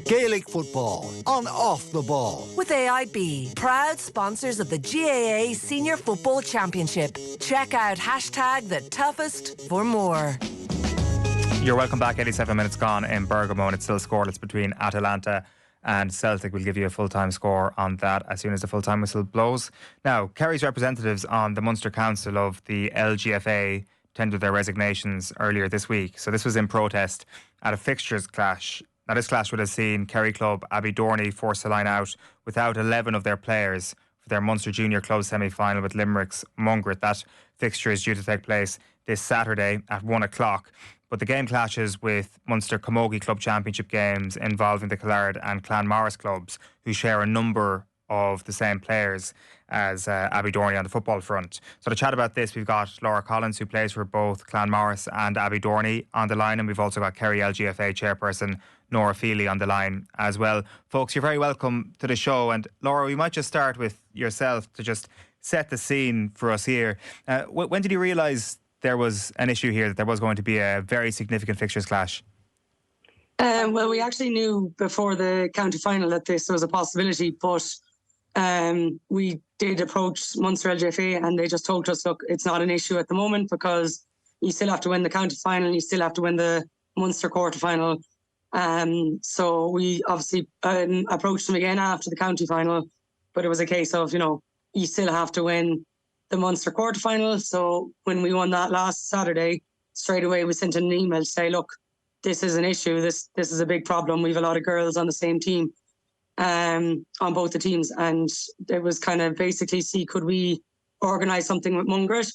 Gaelic Football on Off the Ball. With AIB, proud sponsors of the GAA Senior Football Championship. Check out #TheToughest for more. You're welcome back. 87 minutes gone in Bergamo, and it's still scoreless between Atalanta and Celtic. We'll give you a full-time score on that as soon as the full-time whistle blows. Now, Kerry's representatives on the Munster Council of the LGFA tendered their resignations earlier this week. So this was in protest at a fixtures clash. Now, this clash would have seen Kerry club Abbeydorney forced to line out without 11 of their players for their Munster Junior Club semi-final with Limerick's Mungret. That fixture is due to take place this Saturday at 1 o'clock. But the game clashes with Munster Camogie Club Championship games involving the Killard and Clanmorris clubs, who share a number of the same players as Abbeydorney on the football front. So to chat about this, we've got Laura Collins, who plays for both Clanmorris and Abbeydorney, on the line, and we've also got Kerry LGFA chairperson Nora Fealey on the line as well. Folks, you're very welcome to the show. And Laura, we might just start with yourself to just set the scene for us here. When did you realise there was an issue here, that there was going to be a very significant fixtures clash? Well, we actually knew before the county final that this was a possibility, but we did approach Munster LGFA and they just told us, look, it's not an issue at the moment because you still have to win the county final, you still have to win the Munster quarter final. So we obviously approached them again after the county final, but it was a case of, you still have to win the Munster quarter final. So when we won that last Saturday, straight away we sent an email to say, look, this is an issue. This is a big problem. We have a lot of girls on the same team, on both the teams. And it was kind of basically see, could we organise something with Mungret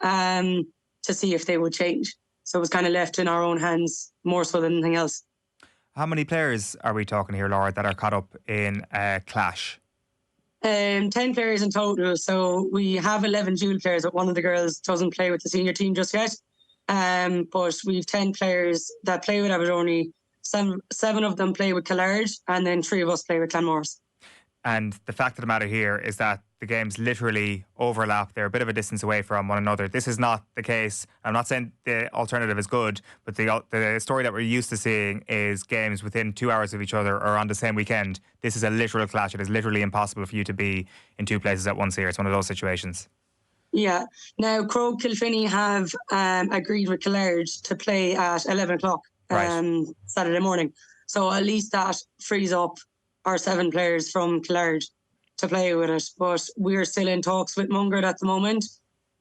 to see if they would change. So it was kind of left in our own hands more so than anything else. How many players are we talking here, Laura, that are caught up in a clash? 10 players in total. So we have 11 dual players, but one of the girls doesn't play with the senior team just yet. But we've 10 players that play with Abbeydorney. Seven of them play with Killard, and then 3 of us play with Clanmorris. And the fact of the matter here is that the games literally overlap. They're a bit of a distance away from one another. This is not the case. I'm not saying the alternative is good, but the story that we're used to seeing is games within 2 hours of each other or on the same weekend. This is a literal clash. It is literally impossible for you to be in 2 places at once here. It's one of those situations. Yeah. Now, Crow Kilfinney have agreed with Killard to play at 11 o'clock Saturday morning. So at least that frees up our 7 players from Killard to play with it. But we're still in talks with Mungret at the moment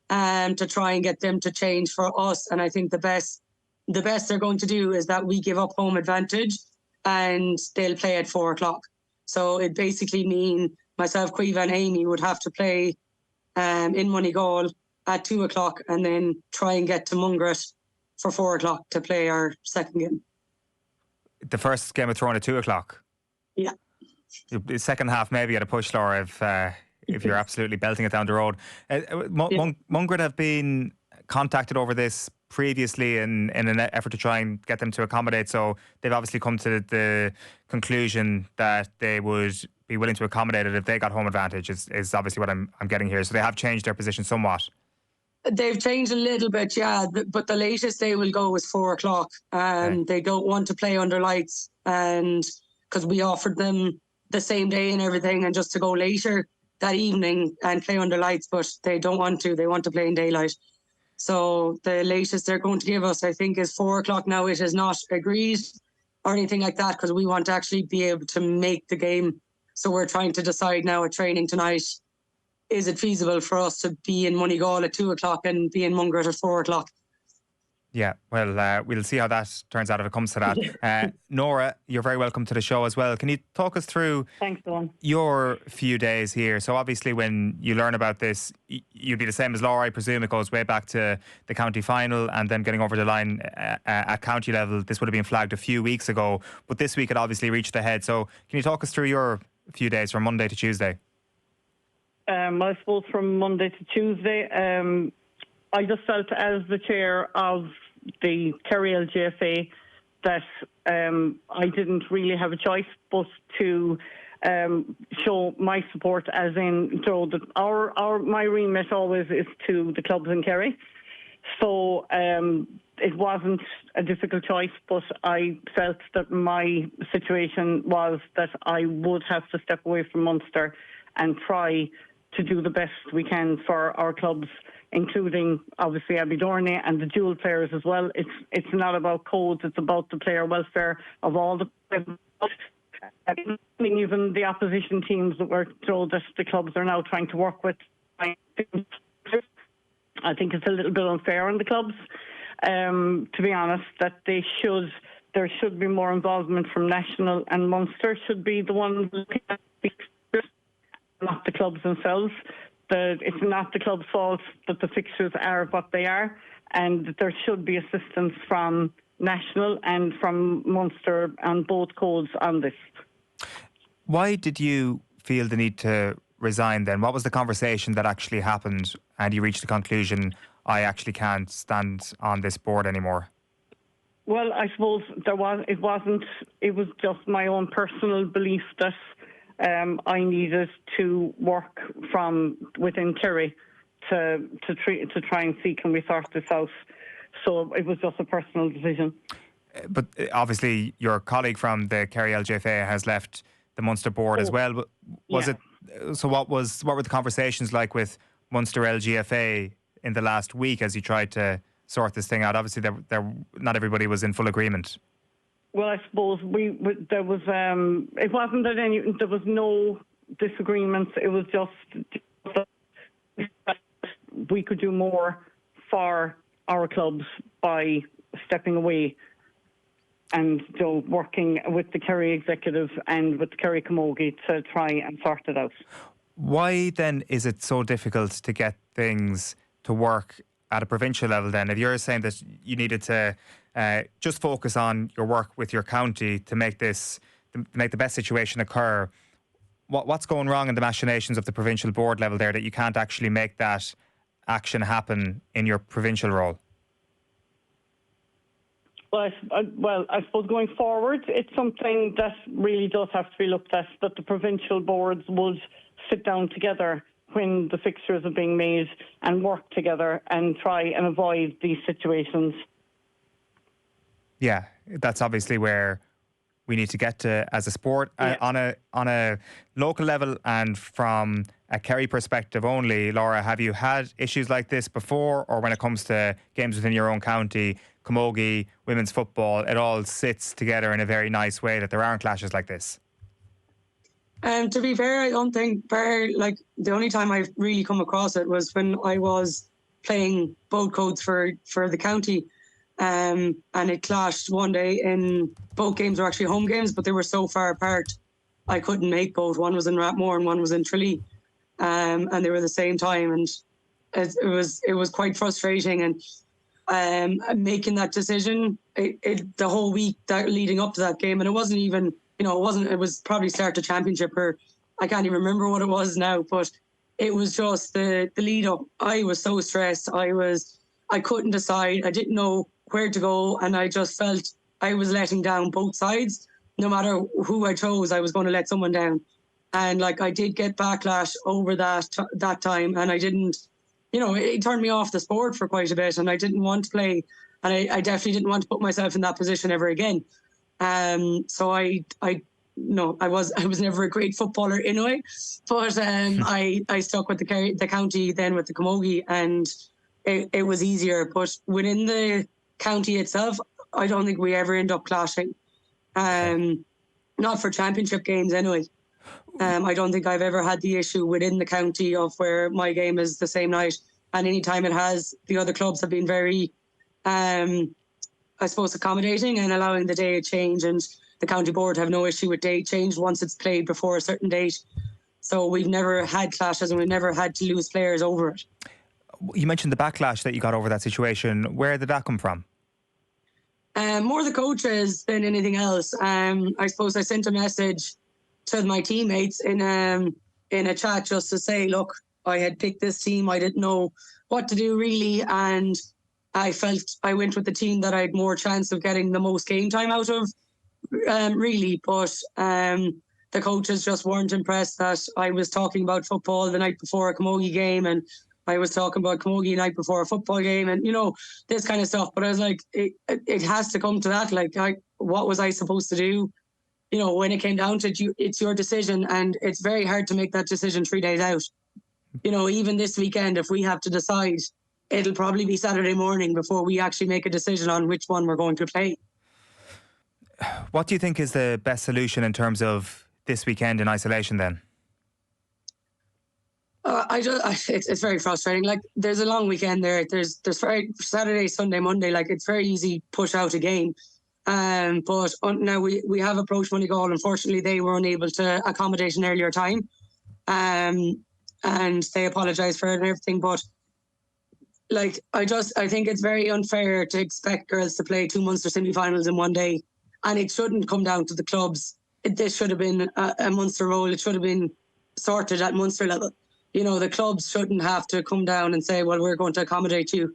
to try and get them to change for us. And I think the best they're going to do is that we give up home advantage and they'll play at 4 o'clock. So it basically mean myself, Quiva and Amy would have to play in Moneygall at 2 o'clock and then try and get to Mungret for 4 o'clock to play our second game. The first game was thrown at 2 o'clock? Yeah. The second half maybe at a push, Laura, if you're absolutely belting it down the road. Mungret have been contacted over this previously in an effort to try and get them to accommodate. So they've obviously come to the conclusion that they would be willing to accommodate it if they got home advantage is obviously what I'm getting here. So they have changed their position somewhat. They've changed a little bit, yeah, but the latest they will go is 4 o'clock. Okay. They don't want to play under lights, and because we offered them the same day and everything, and just to go later that evening and play under lights, but they don't want to. They want to play in daylight. So the latest they're going to give us, I think, is 4 o'clock now. It is not agreed or anything like that because we want to actually be able to make the game. So we're trying to decide now at training tonight, is it feasible for us to be in Moneygall at 2 o'clock and be in Mungret at 4 o'clock? Yeah, well, we'll see how that turns out if it comes to that. Nora, you're very welcome to the show as well. Can you talk us through your few days here? So obviously when you learn about this, you'd be the same as Laura, I presume. It goes way back to the county final and then getting over the line at county level. This would have been flagged a few weeks ago, but this week it obviously reached the head. So can you talk us through your few days from Monday to Tuesday? I suppose from Monday to Tuesday, I just felt as the chair of the Kerry LGFA that I didn't really have a choice but to show my support, as in so that my remit always is to the clubs in Kerry. So it wasn't a difficult choice, but I felt that my situation was that I would have to step away from Munster and try to do the best we can for our clubs, including obviously Abbeydorney and the dual players as well. It's not about codes, it's about the player welfare of all the players. I mean, even the opposition teams that were told that the clubs are now trying to work with, I think it's a little bit unfair on the clubs, to be honest, that there should be more involvement from National, and Munster should be the one looking at the fixtures, not the clubs themselves. It's not the club's fault that the fixtures are what they are, and there should be assistance from National and from Munster on both codes on this. Why did you feel the need to resign then? What was the conversation that actually happened and you reached the conclusion, I actually can't stand on this board anymore? Well, I suppose it was just my own personal belief that I needed to work from within Kerry to try and see, can we sort this out? So it was just a personal decision. But obviously your colleague from the Kerry LGFA has left the Munster board as well. Was it? So what were the conversations like with Munster LGFA in the last week as you tried to sort this thing out? Obviously, not everybody was in full agreement. Well, I suppose there was. It wasn't that there was no disagreements. It was just we could do more for our clubs by stepping away and working with the Kerry executive and with the Kerry Camogie to try and sort it out. Why then is it so difficult to get things to work at a provincial level then? If you're saying that you needed to just focus on your work with your county to make the best situation occur, what's going wrong in the machinations of the provincial board level there that you can't actually make that action happen in your provincial role? Well, I suppose going forward, it's something that really does have to be looked at, that the provincial boards would sit down together when the fixtures are being made and work together and try and avoid these situations. Yeah, that's obviously where we need to get to as a sport. On a local level and from a Kerry perspective only, Laura, have you had issues like this before, or when it comes to games within your own county, camogie, women's football, it all sits together in a very nice way, that there aren't clashes like this? To be fair, I don't think the only time I've really come across it was when I was playing both codes for the county, and it clashed one day. In both games were actually home games, but they were so far apart I couldn't make both. One was in Rathmore and one was in Tralee, and they were the same time, and it was quite frustrating. And making that decision, the whole week that leading up to that game, and it wasn't even, it was probably start to championship, or I can't even remember what it was now, but it was just the lead up. I was so stressed. I couldn't decide. I didn't know where to go, and I just felt I was letting down both sides. No matter who I chose, I was going to let someone down. And I did get backlash over that time, and I didn't, it turned me off the sport for quite a bit, and I didn't want to play, and I definitely didn't want to put myself in that position ever again. So I was never a great footballer anyway, but I stuck with the county, then with the camogie, and it was easier. But within the county itself, I don't think we ever end up clashing. Not for championship games anyway. I don't think I've ever had the issue within the county of where my game is the same night, and any time it has, the other clubs have been very, I suppose, accommodating and allowing the day to change, and the county board have no issue with date change once it's played before a certain date. So we've never had clashes, and we've never had to lose players over it. You mentioned the backlash that you got over that situation. Where did that come from? More the coaches than anything else. I suppose I sent a message to my teammates in a chat just to say, look, I had picked this team. I didn't know what to do really, and I felt I went with the team that I had more chance of getting the most game time out of, really. But the coaches just weren't impressed that I was talking about football the night before a camogie game, and I was talking about camogie night before a football game and, this kind of stuff. But I was like, it has to come to that. Like, what was I supposed to do? When it came down to it, it's your decision, and it's very hard to make that decision 3 days out. Even this weekend, if we have to decide, it'll probably be Saturday morning before we actually make a decision on which one we're going to play. What do you think is the best solution in terms of this weekend in isolation then? It's very frustrating. Like, there's a long weekend there. There's very Saturday, Sunday, Monday. Like, it's very easy to push out a game. But now we have approached Moneygall. Unfortunately, they were unable to accommodate an earlier time. And they apologise for it and everything. But like, I think it's very unfair to expect girls to play 2 Munster semi-finals in one day. And it shouldn't come down to the clubs. This should have been a Munster role. It should have been sorted at Munster level. The clubs shouldn't have to come down and say, well, we're going to accommodate you.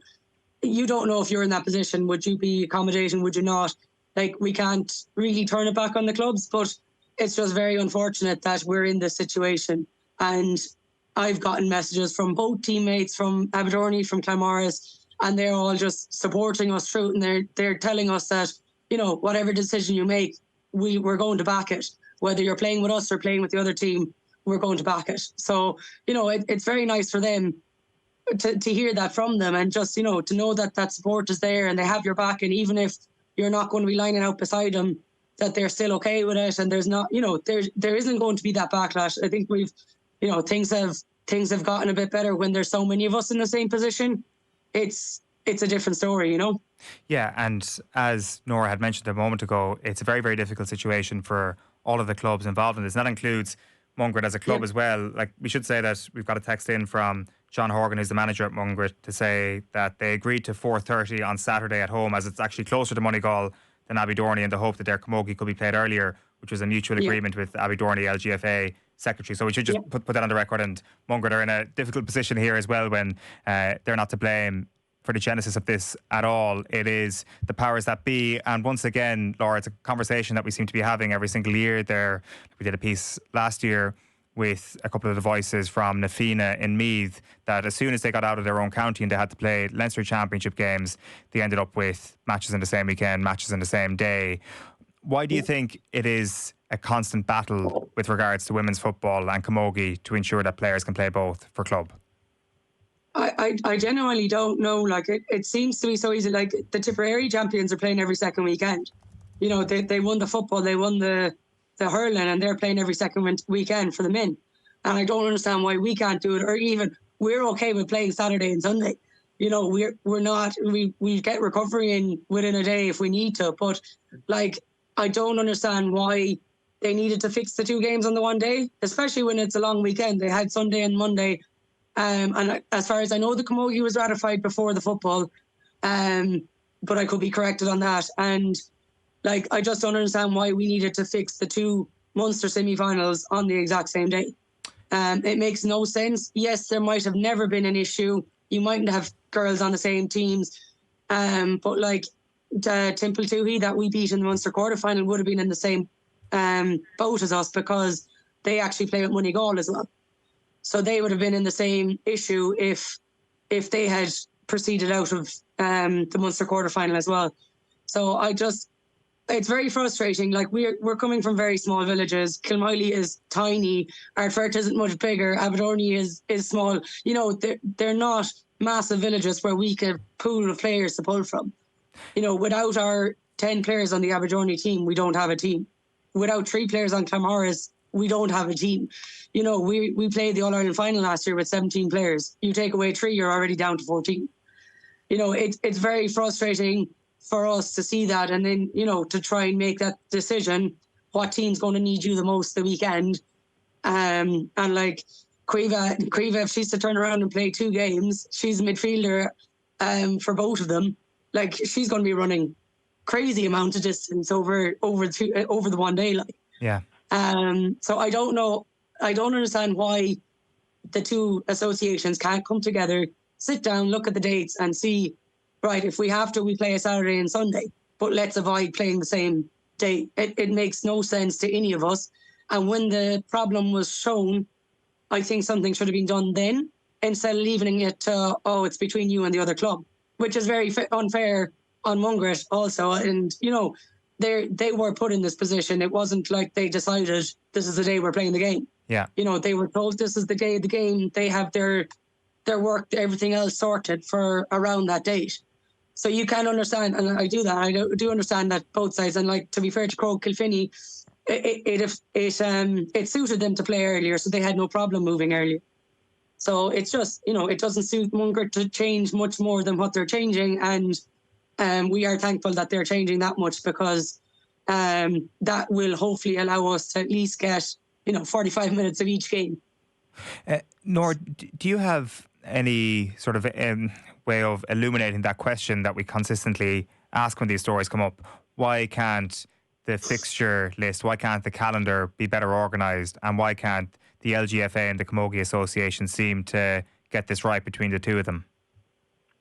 You don't know if you're in that position. Would you be accommodating? Would you not? Like, we can't really turn it back on the clubs, but it's just very unfortunate that we're in this situation. And I've gotten messages from both teammates, from Abbeydorney, from Claremorris, and they're all just supporting us through it. And they're telling us that, whatever decision you make, we're going to back it. Whether you're playing with us or playing with the other team, we're going to back it. So, it's very nice for them to hear that from them, and just, to know that support is there and they have your back. And even if you're not going to be lining out beside them, that they're still okay with it. And there's not, there isn't going to be that backlash. I think things have gotten a bit better when there's so many of us in the same position. It's a different story, Yeah, and as Nora had mentioned a moment ago, it's a very, very difficult situation for all of the clubs involved in this. And that includes Mungret as a club as well. Like, we should say that we've got a text in from John Horgan, who's the manager at Mungret, to say that they agreed to 4:30 on Saturday at home, as it's actually closer to Moneygall than Abbeydorney, in the hope that their camogie could be played earlier, which was a mutual agreement with Abbeydorney LGFA secretary. So we should just put that on the record. And Mungret are in a difficult position here as well, when they're not to blame for the genesis of this at all. It is the powers that be. And once again, Laura, it's a conversation that we seem to be having every single year there. We did a piece last year with a couple of the voices from Na Fianna in Meath, that as soon as they got out of their own county and they had to play Leinster Championship games, they ended up with matches in the same weekend, matches in the same day. Why do you think it is a constant battle with regards to women's football and camogie to ensure that players can play both for club? I genuinely don't know. Like, it seems to be so easy. Like, the Tipperary champions are playing every second weekend. They won the football, they won the hurling, and they're playing every second weekend for the men. And I don't understand why we can't do it, or even we're okay with playing Saturday and Sunday. We're not. We get recovery in within a day if we need to. But like, I don't understand why they needed to fix the 2 games on the one day, especially when it's a long weekend. They had Sunday and Monday. And as far as I know, the camogie was ratified before the football, but I could be corrected on that. And like, I just don't understand why we needed to fix the 2 Munster semi-finals on the exact same day. It makes no sense. Yes, there might have never been an issue. You mightn't have girls on the same teams, but like Temple Toohey that we beat in the Munster quarterfinal would have been in the same boat as us, because they actually play with Moneygall as well. So they would have been in the same issue if they had proceeded out of the Munster quarterfinal as well. So it's very frustrating. Like, we're coming from very small villages. Kilmiley is tiny. Ardfert isn't much bigger. Abbeydorney is small. They're not massive villages where we can pool of players to pull from. Without our 10 players on the Abbeydorney team, we don't have a team. Without 3 players on Claremorris, we don't have a team. We played the All-Ireland final last year with 17 players. You take away 3, you're already down to 14. It's very frustrating for us to see that, and then, to try and make that decision, what team's going to need you the most the weekend. And like, Caoimhe, if she's to turn around and play 2 games, she's a midfielder for both of them. Like, she's going to be running crazy amount of distance over the one day. Like, yeah. So I don't know. I don't understand why the 2 associations can't come together, sit down, look at the dates, and see, right, if we have to, we play a Saturday and Sunday, but let's avoid playing the same day. It makes no sense to any of us. And when the problem was shown, I think something should have been done then, instead of leaving it to, oh, it's between you and the other club, which is very unfair on Mungret also. And, you know, they were put in this position. It wasn't like they decided this is the day we're playing the game. Yeah. You know, they were told this is the day of the game. They have their work, everything else sorted for around that date. So you can understand, and I do that. I do understand that both sides. And like, to be fair to Crow Kilfinney, it suited them to play earlier, so they had no problem moving earlier. So it's just, you know, it doesn't suit Munger to change much more than what they're changing, and we are thankful that they're changing that much, because that will hopefully allow us to at least get, you know, 45 minutes of each game. Nor, do you have any sort of way of illuminating that question that we consistently ask when these stories come up? Why can't the fixture list, why can't the calendar be better organised, and why can't the LGFA and the Camogie Association seem to get this right between the two of them?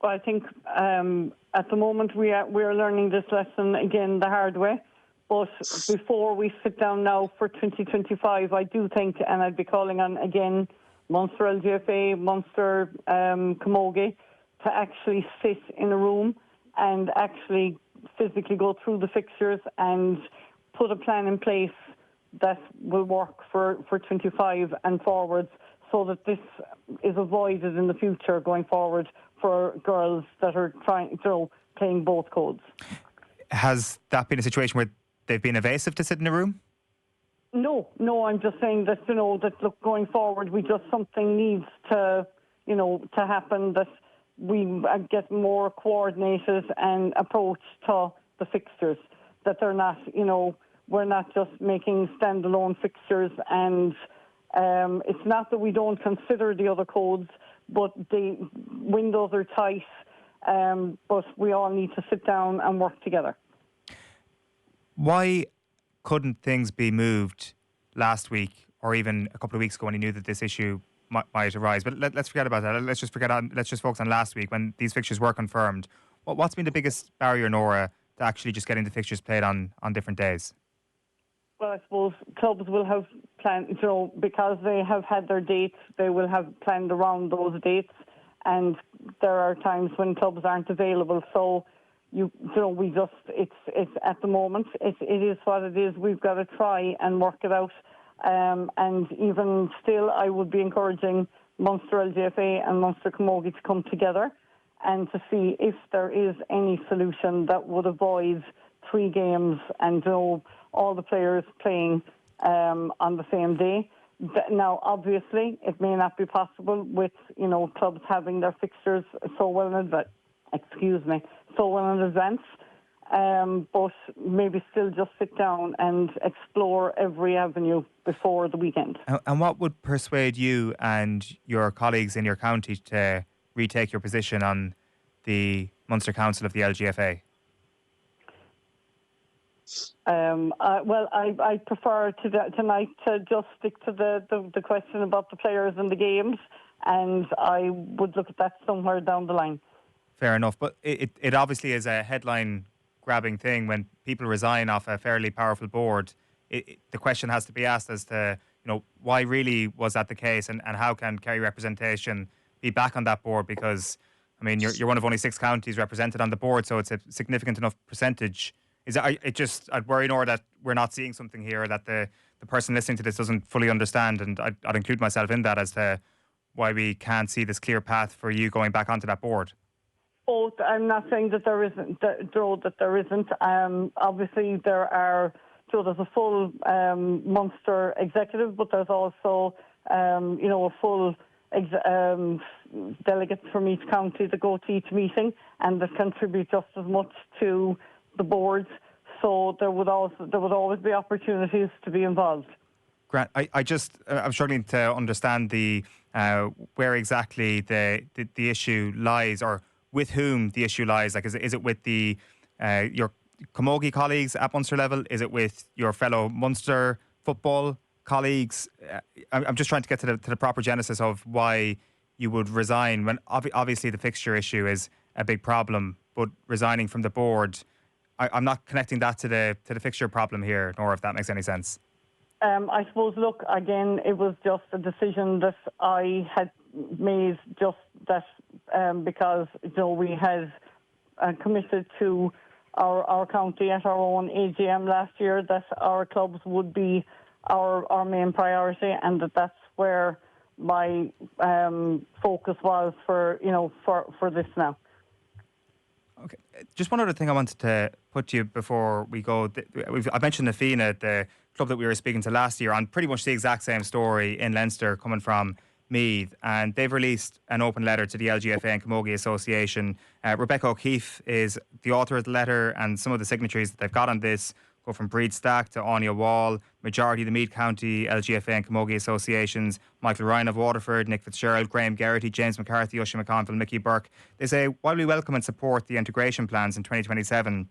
Well, I think at the moment we are learning this lesson again the hard way. But before we sit down now for 2025, I do think, and I'd be calling on again Munster LGFA, Munster Camogie, to actually sit in a room and actually physically go through the fixtures and put a plan in place that will work for 25 and forwards, so that this is avoided in the future going forward for girls that are playing both codes. Has that been a situation where they've been evasive to sit in a room? No, I'm just saying that, you know, that look, going forward, something needs to, you know, to happen, that we get more coordinated and approach to the fixtures, that they're not, you know, we're not just making standalone fixtures, and it's not that we don't consider the other codes, but the windows are tight, but we all need to sit down and work together. Why couldn't things be moved last week, or even a couple of weeks ago, when he knew that this issue might arise? But let's forget about that. Let's just focus on last week when these fixtures were confirmed. What's been the biggest barrier, Nora, to actually just getting the fixtures played on different days? Well, I suppose clubs will have planned, you know, because they have had their dates, they will have planned around those dates, and there are times when clubs aren't available. So you know, we just, it's at the moment, it is what it is. We've got to try and work it out. And even still, I would be encouraging Munster LGFA and Munster Camogie to come together and to see if there is any solution that would avoid 3 games and, you know, all the players playing on the same day. Now, obviously, it may not be possible with, you know, clubs having their fixtures so well in advance. But maybe still just sit down and explore every avenue before the weekend. And what would persuade you and your colleagues in your county to retake your position on the Munster Council of the LGFA? I prefer tonight to just stick to the question about the players and the games, and I would look at that somewhere down the line. Fair enough, but it obviously is a headline-grabbing thing when people resign off a fairly powerful board. The question has to be asked as to, you know, why really was that the case, and how can Kerry representation be back on that board? Because, I mean, you're one of only 6 counties represented on the board, so it's a significant enough percentage. I'd worry, Nora, that we're not seeing something here that the person listening to this doesn't fully understand, and I'd include myself in that, as to why we can't see this clear path for you going back onto that board. Both. I'm not saying that there isn't, that there isn't. Obviously, there's a full Munster executive, but there's also, you know, a full delegates from each county that go to each meeting and that contribute just as much to the board. So there would always be opportunities to be involved. Grant, I'm struggling to understand where exactly the issue lies, or with whom the issue lies. Like, is it with your Camogie colleagues at Munster level? Is it with your fellow Munster football colleagues? I'm just trying to get to the proper genesis of why you would resign, when obviously the fixture issue is a big problem, but resigning from the board, I'm not connecting that to the fixture problem here, nor if that makes any sense. I suppose, look, again, it was just a decision that I had made just that because we had committed to our county at our own AGM last year that our clubs would be our main priority, and that's where my focus was for this now. Okay. Just one other thing I wanted to put to you before we go. I mentioned Nafina, the club that we were speaking to last year, on pretty much the exact same story in Leinster coming from Meath, and they've released an open letter to the LGFA and Camogie Association. Rebecca O'Keefe is the author of the letter, and some of the signatories that they've got on this go from Breed Stack to Anya Wall, majority of the Meath County LGFA and Camogie Associations, Michael Ryan of Waterford, Nick Fitzgerald, Graham Geraghty, James McCarthy, Oisin McConville, Mickey Burke. They say, while we welcome and support the integration plans in 2027,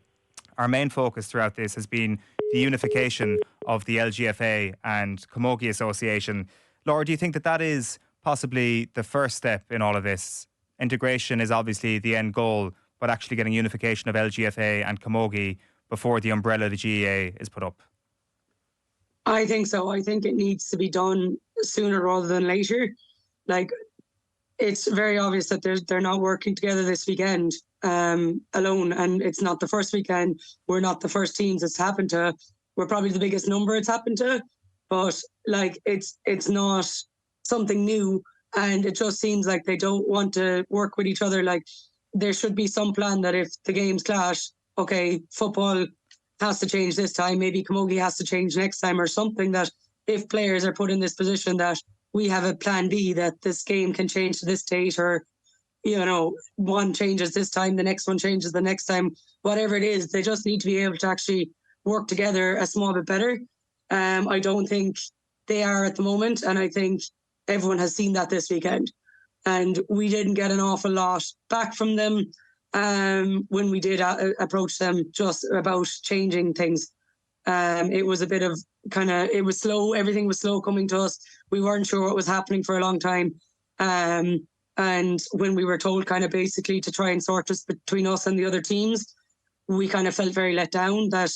our main focus throughout this has been the unification of the LGFA and Camogie Association. Laura, do you think that is possibly the first step in all of this? Integration is obviously the end goal, but actually getting unification of LGFA and Camogie before the umbrella of the GAA is put up? I think so. I think it needs to be done sooner rather than later. Like, it's very obvious that they're not working together this weekend alone, and it's not the first weekend. We're not the first teams it's happened to. We're probably the biggest number it's happened to, but like it's not something new, and it just seems like they don't want to work with each other. Like, there should be some plan that if the games clash, okay, football has to change this time, maybe Camogie has to change next time, or something, that if players are put in this position that we have a plan B, that this game can change to this date, or one changes this time, the next one changes the next time, whatever it is, they just need to be able to actually work together a small bit better. I don't think they are at the moment, and I think everyone has seen that this weekend, and we didn't get an awful lot back from them when we did approach them just about changing things. It was a bit of it was slow. Everything was slow coming to us. We weren't sure what was happening for a long time. And when we were told basically to try and sort this between us and the other teams, we felt very let down that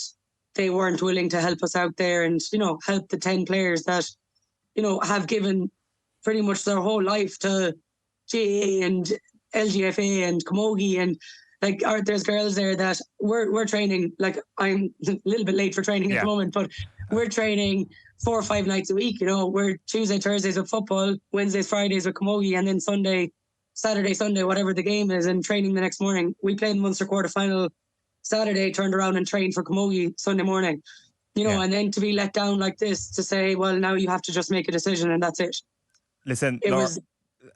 they weren't willing to help us out there and, help the 10 players that, have given pretty much their whole life to GAA and LGFA and Camogie, and there's girls there that we're training. Like, I'm a little bit late for training at the moment, but we're training 4 or 5 nights a week. We're Tuesday, Thursdays with football, Wednesdays, Fridays with Camogie, and then Saturday, Sunday, whatever the game is, and training the next morning. We played the Munster quarter-final Saturday, turned around and trained for Camogie Sunday morning. And then to be let down like this, to say, well, now you have to just make a decision and that's it. Listen, Laura,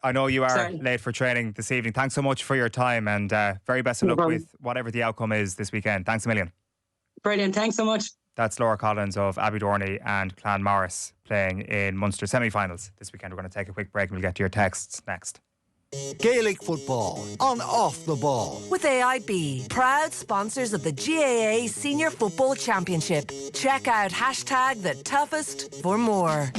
I know you are late for training this evening. Thanks so much for your time, and very best of luck with whatever the outcome is this weekend. Thanks a million. Brilliant. Thanks so much. That's Laura Collins of Abbeydorney and Clan Morris playing in Munster semi-finals this weekend. We're going to take a quick break and we'll get to your texts next. Gaelic Football on Off the Ball. With AIB, proud sponsors of the GAA Senior Football Championship. Check out #TheToughest for more.